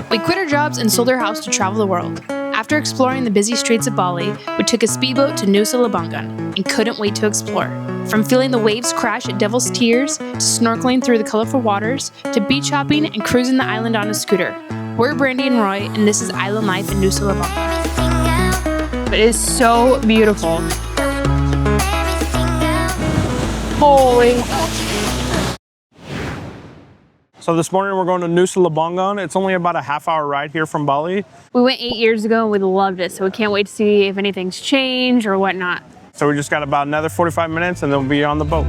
We quit our jobs and sold our house to travel the world. After exploring the busy streets of Bali, we took a speedboat to Nusa Lembongan and couldn't wait to explore. From feeling the waves crash at Devil's Tears, to snorkeling through the colorful waters, to beach hopping and cruising the island on a scooter. We're Brandi and Roy, and this is Island Life in Nusa Lembongan. It is so beautiful. Holy. So this morning we're going to Nusa Lembongan. It's only about a half-hour ride here from Bali. We went 8 years ago and we loved it, so we can't wait to see if anything's changed or whatnot. So we just got about another 45 minutes and then we'll be on the boat.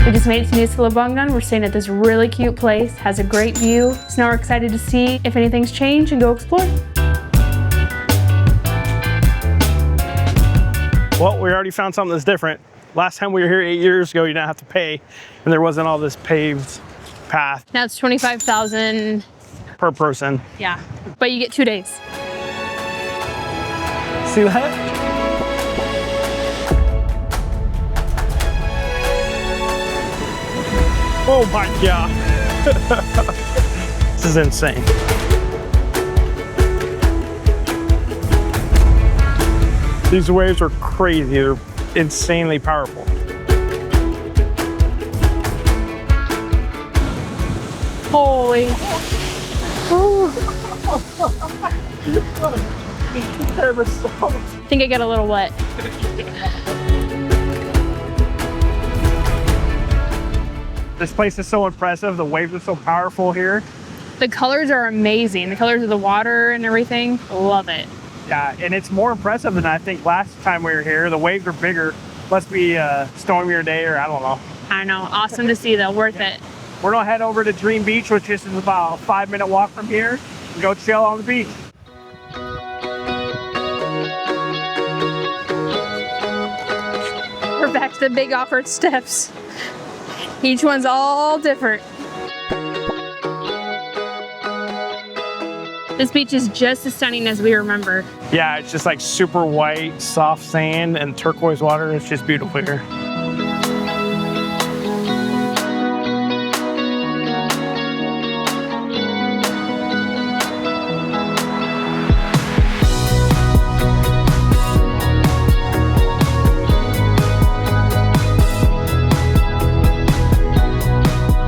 We just made it to Nusa Lembongan. We're staying at this really cute place, has a great view. So now we're excited to see if anything's changed and go explore. Well, we already found something that's different. Last time we were here 8 years ago, you didn't have to pay and there wasn't all this paved path. Now it's $25,000 per person. Yeah, but you get 2 days. See that? Oh my God. This is insane. These waves are crazy. They're insanely powerful. Holy. I think I got a little wet. This place is so impressive. The waves are so powerful here. The colors are amazing. The colors of the water and everything. Love it. Yeah, and it's more impressive than I think last time we were here. The waves are bigger. Must be a stormier day or I don't know. I know. Awesome to see though. Worth it. We're gonna head over to Dream Beach, which is about a 5-minute walk from here, and go chill on the beach. We're back to the big offered steps. Each one's all different. This beach is just as stunning as we remember. Yeah, it's just like super white, soft sand and turquoise water. It's just beautiful here.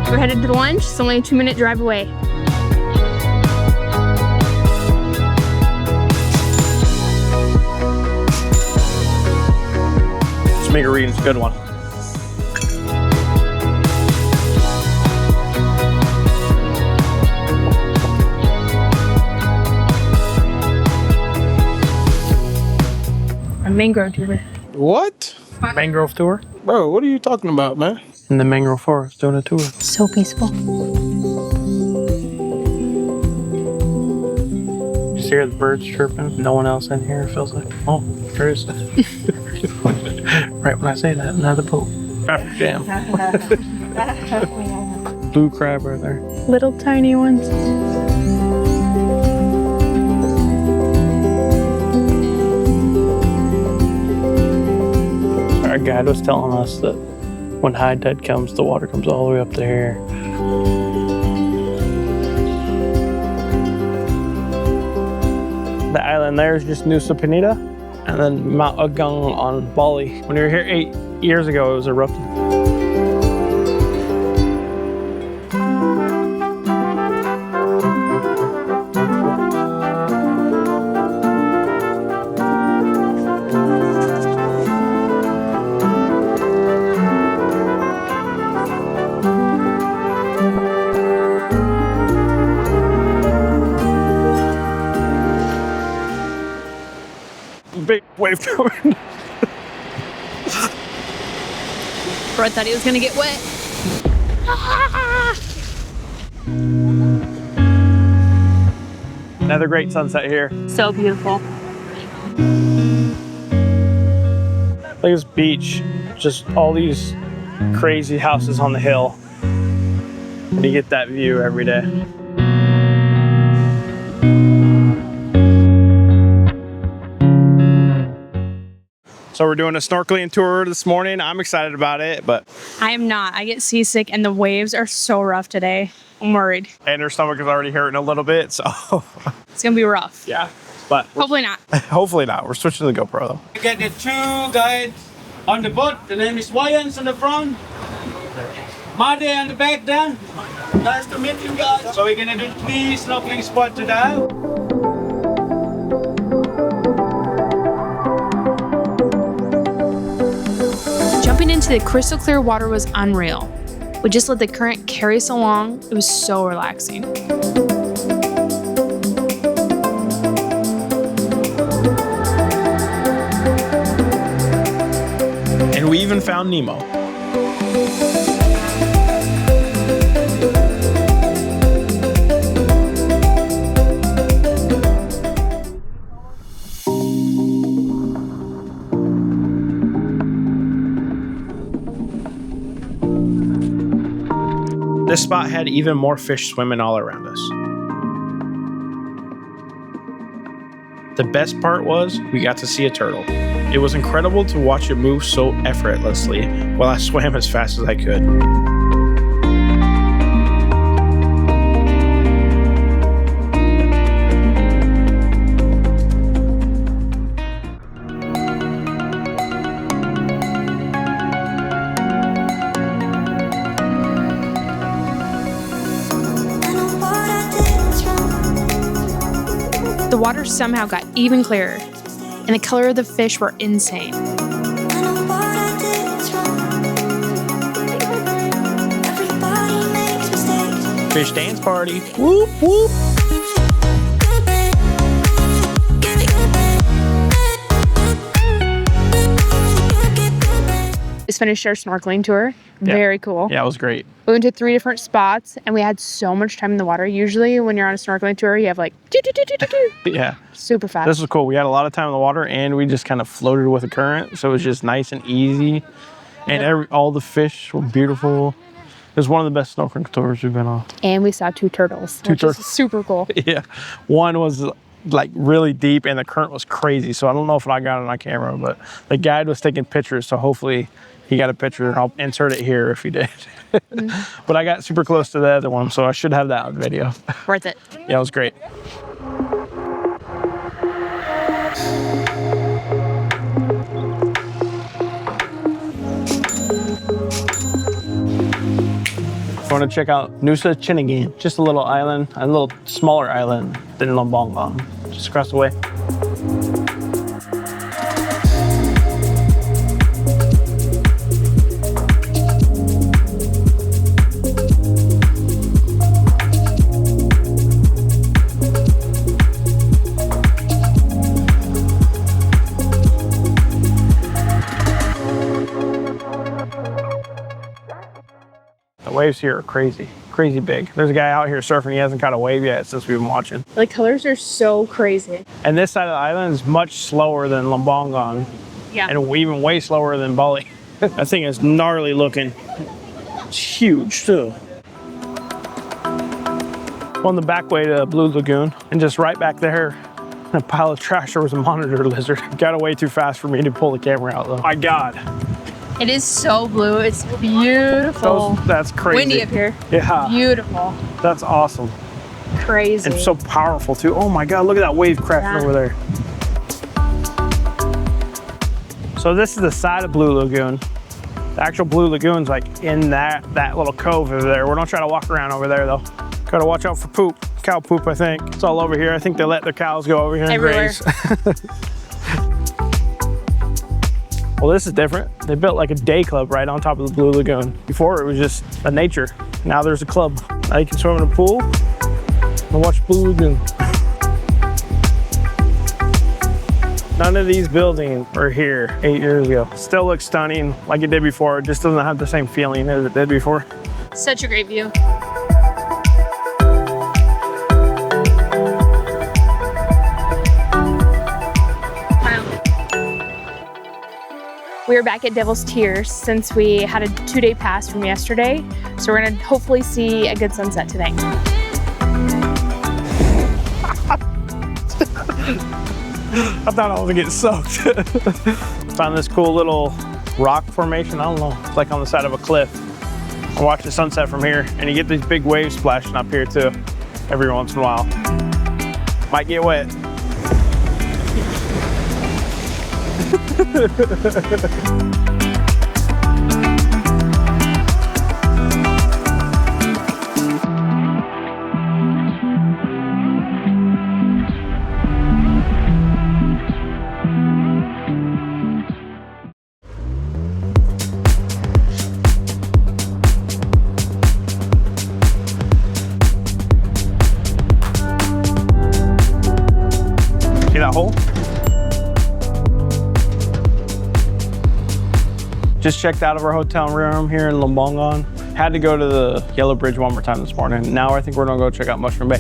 We're headed to lunch. It's only a 2-minute drive away. Margarita's a good one. A mangrove tour. What? Mangrove tour? Bro, what are you talking about, man? In the mangrove forest, doing a tour. So peaceful. You just hear the birds chirping. No one else in here, it feels like. Oh, there is. Right when I say that, another boat. Traffic jam. Blue crab right there. Little tiny ones. Our guide was telling us that when high tide comes, the water comes all the way up to here. The island there is just Nusa Penida, and then Mount Agung on Bali. When we were here 8 years ago, it was erupted. Big wave coming. Bro thought he was gonna get wet. Another great sunset here. So beautiful. Look at this beach. Just all these crazy houses on the hill. And you get that view every day. So we're doing a snorkeling tour this morning. I'm excited about it, but I am not. I get seasick and the waves are so rough today. I'm worried. and her stomach is already hurting a little bit, so It's gonna be rough. yeah. But Hopefully not. hopefully not. We're switching to the GoPro though. You get the two guys on the boat. The name is Wayans on the front. Madi on the back then. Nice to meet you guys. So we're gonna do 3 snorkeling spots today. Jumping into the crystal clear water was unreal. We just let the current carry us along. It was so relaxing. And we even found Nemo. This spot had even more fish swimming all around us. The best part was we got to see a turtle. It was incredible to watch it move so effortlessly while I swam as fast as I could. The water somehow got even clearer, and the color of the fish were insane. Fish dance party. Whoop, whoop. Just finished our snorkeling tour. Yeah. Very cool. Yeah, it was great. We went to 3 different spots, and we had so much time in the water. Usually when you're on a snorkeling tour, you have like Yeah. super fast. This was cool. We had a lot of time in the water and we just kind of floated with the current. So it was just nice and easy. And all the fish were beautiful. It was one of the best snorkeling tours we've been on. And we saw 2 turtles. Which is super cool. Yeah. One was like really deep and the current was crazy. So I don't know if I got it on camera, but the guide was taking pictures. So hopefully he got a picture and I'll insert it here if he did. But I got super close to the other one. So I should have that on video. Worth it. Yeah, it was great. If you want to check out Nusa Ceningan, just a little island, a little smaller island than Lembongan, just across the way. The waves here are crazy, crazy big. There's a guy out here surfing. He hasn't caught a wave yet since we've been watching. The colors are so crazy. And this side of the island is much slower than Lembongan, Yeah. and even way slower than Bali. That thing is gnarly looking. It's huge too. On the back way to Blue Lagoon, and just right back there, in a pile of trash, there was a monitor lizard. Got away too fast for me to pull the camera out though. My God. It is so blue. It's beautiful. That's crazy. Windy up here. Yeah. Beautiful. That's awesome. Crazy. And so powerful too. Oh my God, look at that wave crashing over there. So this is the side of Blue Lagoon. The actual Blue Lagoon's like in that little cove over there. We're not trying to walk around over there though. Gotta watch out for poop. Cow poop, I think. It's all over here. I think they let their cows go over here and everywhere. graze. Well, this is different. They built like a day club right on top of the Blue Lagoon. Before it was just a nature. Now there's a club. Now you can swim in a pool and watch Blue Lagoon. None of these buildings were here 8 years ago. Still looks stunning like it did before. It just doesn't have the same feeling as it did before. Such a great view. We are back at Devil's Tears since we had a 2-day pass from yesterday. So we're gonna hopefully see a good sunset today. I thought I was gonna get soaked. Found this cool little rock formation. I don't know, it's like on the side of a cliff. I watch the sunset from here, and you get these big waves splashing up here too, every once in a while. Might get wet. See that hole? Just checked out of our hotel room here in Lembongan. Had to go to the Yellow Bridge one more time this morning. Now I think we're gonna go check out Mushroom Bay.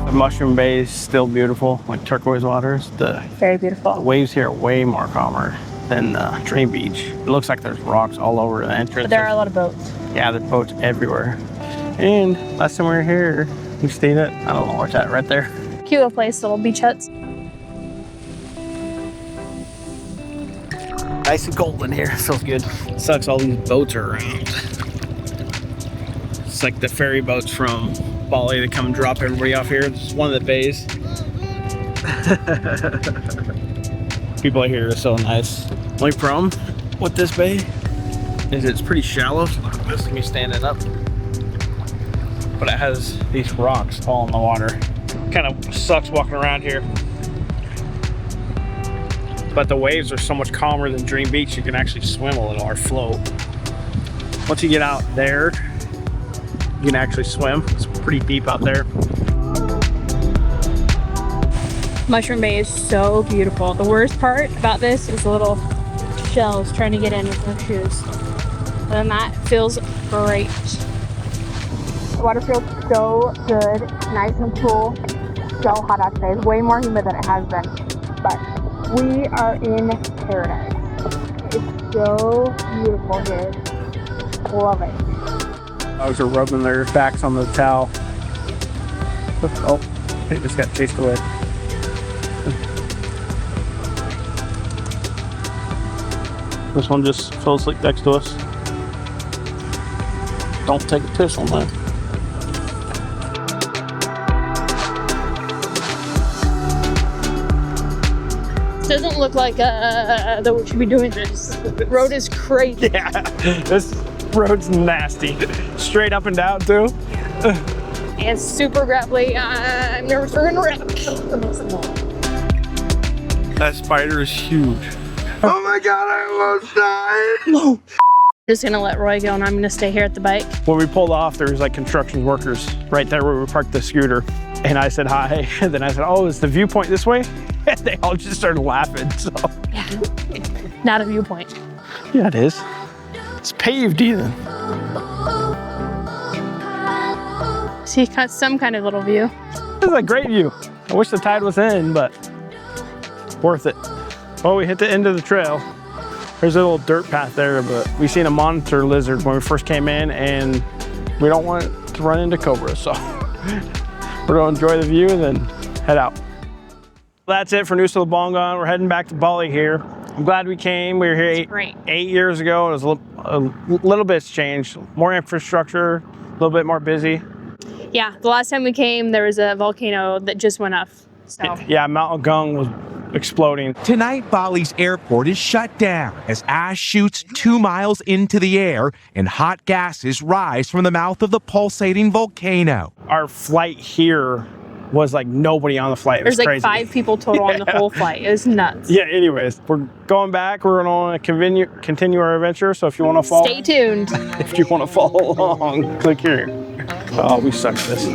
The Mushroom Bay is still beautiful, like turquoise waters. The Very beautiful. waves here are way more calmer than Dream Beach. It looks like there's rocks all over the entrance. But there are a lot of boats. Yeah, there's boats everywhere. And last time we were here, we stayed at, I don't know where it's at, right there. Cute little place, little beach huts. Nice and cold in here, feels good. Sucks all these boats are around. It's like the ferry boats from Bali that come and drop everybody off here. This is one of the bays. People here are so nice. Only problem with this bay is it's pretty shallow, so this is me standing up. But it has these rocks all in the water. Kind of sucks walking around here. But the waves are so much calmer than Dream Beach, you can actually swim a little or float. Once you get out there, you can actually swim. It's pretty deep out there. Mushroom Bay is so beautiful. The worst part about this is the little shells trying to get in with their shoes. And then that feels great. The water feels so good, nice and cool. So hot out today. It's way more humid than it has been. But we are in paradise. It's so beautiful here. Love it. Dogs are rubbing their backs on the towel. Oh, they just got chased away. This one just fell asleep next to us. Don't take a piss on that. This doesn't look like that we should be doing this. The road is crazy. Yeah, this road's nasty. Straight up and down too. And super gravelly. I'm nervous we're gonna wreck. That spider is huge. Oh my god, I almost died. No. Just gonna let Roy go and I'm gonna stay here at the bike. When we pulled off, there was like construction workers right there where we parked the scooter. And I said hi, and then I said, oh, is the viewpoint this way? And they all just started laughing, so. Yeah. Not a viewpoint. Yeah, it is. It's paved even. See, got some kind of little view. This is a great view. I wish the tide was in, but worth it. Well, we hit the end of the trail. There's a little dirt path there, but we seen a monitor lizard when we first came in, and we don't want it to run into cobras, so we're gonna enjoy the view and then head out. That's it for Nusa Lembongan. We're heading back to Bali here. I'm glad we came. We were here eight years ago. It was a little bit's changed. More infrastructure, a little bit more busy. Yeah, the last time we came, there was a volcano that just went off. So. Yeah, Mount Agung was exploding. Tonight, Bali's airport is shut down as ash shoots 2 miles into the air and hot gases rise from the mouth of the pulsating volcano. Our flight here was like nobody on the flight. It was There's like crazy. 5 people total on the whole flight. It was nuts. Yeah, anyways, we're going back. We're going to continue our adventure. So if you want to follow, stay tuned. If you want to follow along, click here. Oh, we suck at this.